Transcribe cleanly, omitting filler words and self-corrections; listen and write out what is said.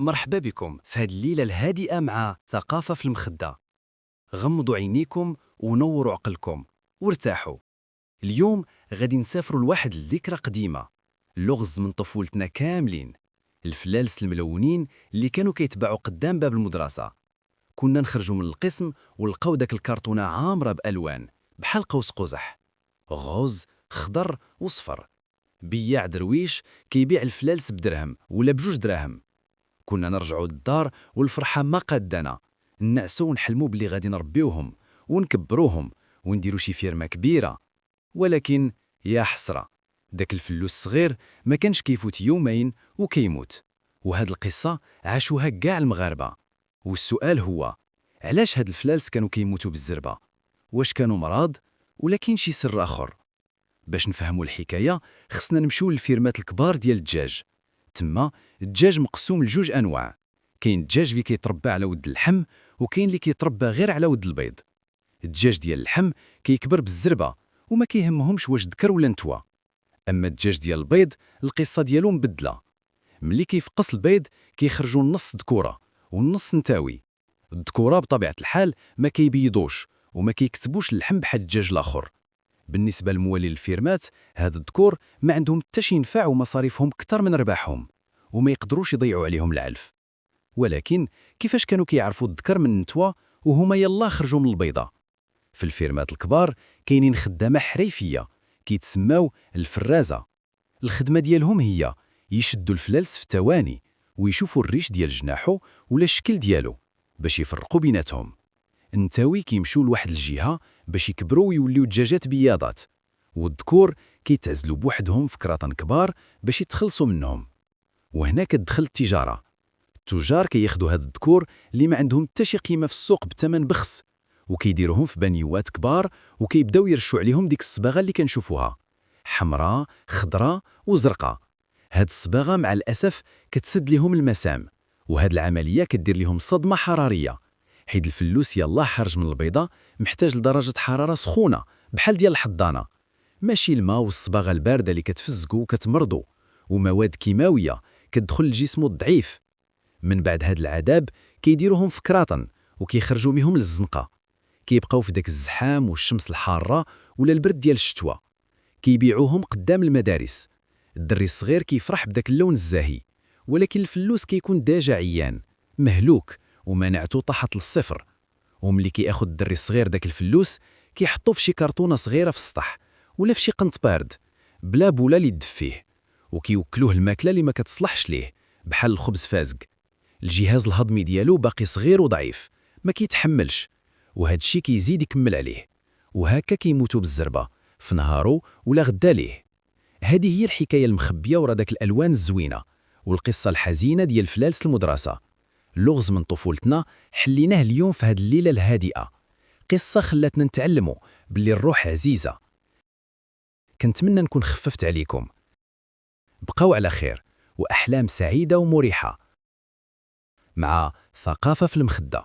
مرحبا بكم في هذه الليلة الهادئة مع ثقافة في المخدة. غمضوا عينيكم ونوروا عقلكم وارتاحوا. اليوم غادي نسافروا لواحد الذكرى قديمة، اللغز من طفولتنا كاملين، الفلالس الملونين اللي كانوا كيتباعوا قدام باب المدرسة. كنا نخرجوا من القسم ولقاو داك الكرتونة عامرة بألوان بحال قوس قزح، غوز، خضر وصفر. بياع درويش كيبيع الفلالس بدرهم ولا بجوج دراهم. كنا نرجعوا للدار والفرحة ما قادنا، نعسو ونحلموا بلي غادي نربيوهم ونكبروهم ونديروا شي فيرما كبيرة. ولكن يا حسرة، داك الفلوس الصغير ما كانش كيفوت يومين وكيموت. وهاد القصة عاشوها كاع المغاربة. والسؤال هو، علاش هاد الفلالس كانوا كيموتوا بالزربة؟ واش كانوا مرض ولا كاين شي سر آخر؟ باش نفهموا الحكاية خصنا نمشيو للفيرمات الكبار ديال الدجاج. تما الدجاج مقسوم لجوج انواع، كاين الدجاج اللي كيتربى على ود اللحم وكاين اللي كيتربى غير على ود البيض. الدجاج ديال اللحم كيكبر بالزربه وما كيهمهمش واش ذكر ولا نتوى. اما الدجاج ديال البيض القصه ديالو مبدله، ملي كيفقس البيض كيخرجوا النص ذكوره والنص نتاوي. الذكوره بطبيعه الحال ما كيبيضوش وما كيكتبوش اللحم بحال الدجاج الاخر. بالنسبه لموالين الفيرمات، هاد الذكور ما عندهم حتى شي نفع ومصاريفهم كتر من رباحهم وما يقدروش يضيعوا عليهم العلف. ولكن كيفاش كانوا كيعرفوا الذكر من النتوى وهما يلا خرجوا من البيضه؟ في الفيرمات الكبار كاينين خدامه حريفيه كيتسماو الفرازه. الخدمه ديالهم هي يشدوا الفلالس في ثواني ويشوفوا الريش ديال جناحو ولا الشكل ديالو باش يفرقوا بيناتهم. النتاوي كيمشيو لواحد الجهه باش يكبروا ويوليو دجاجات بياضات، والذكور كيتعزلوا بوحدهم في كراطن كبار باش يتخلصوا منهم. وهنا كتدخل التجاره. التجار كياخدوا هاد الذكور اللي ما عندهم حتى شي قيمه في السوق بثمن بخس وكيديروهم في بانيوات كبار وكيبداو يرشوا عليهم ديك الصباغه اللي كنشوفوها، حمراء خضراء وزرقاء. هاد الصباغه مع الاسف كتسد لهم المسام، وهاد العمليه كدير لهم صدمه حراريه، حيت الفلوس يلا خارج من البيضه محتاج لدرجه حراره سخونه بحال ديال الحضانه، ماشي الماء والصباغه البارده اللي كتفزقو وكتمرضو، ومواد كيماويه كتدخل لجسمو الضعيف. من بعد هاد العذاب كيديروهم في كراطن وكيخرجوا بهم للزنقه، كيبقاو في داك الزحام والشمس الحاره ولا البرد ديال الشتوى. كيبيعوهم قدام المدارس. الدري الصغير كيفرح بداك اللون الزاهي، ولكن الفلوس كيكون داجع عيان مهلوك ومناعته طاحت للصفر. وملي كياخد الدري الصغير داك الفلوس كيحطو في شي كرتونه صغيره في السطح ولا في شي قنط بارد بلا بولا اللي يدفيه، وكيوكلوه الماكله اللي ما كتصلحش ليه بحال الخبز فازق. الجهاز الهضمي ديالو باقي صغير وضعيف ما كيتحملش، وهذا الشيء كيزيد يكمل عليه، وهكا كيموتوا بالزربه في نهارو ولا غدا ليه. هذه هي الحكايه المخبيه ورا داك الالوان الزوينه والقصه الحزينه ديال فلالس المدرسه. لغز من طفولتنا حليناه اليوم في هذه الليله الهادئه، قصه خلاتنا نتعلموا باللي الروح عزيزه. كنتمنى نكون خففت عليكم. بقاو على خير واحلام سعيده ومريحه مع ثقافه في المخده.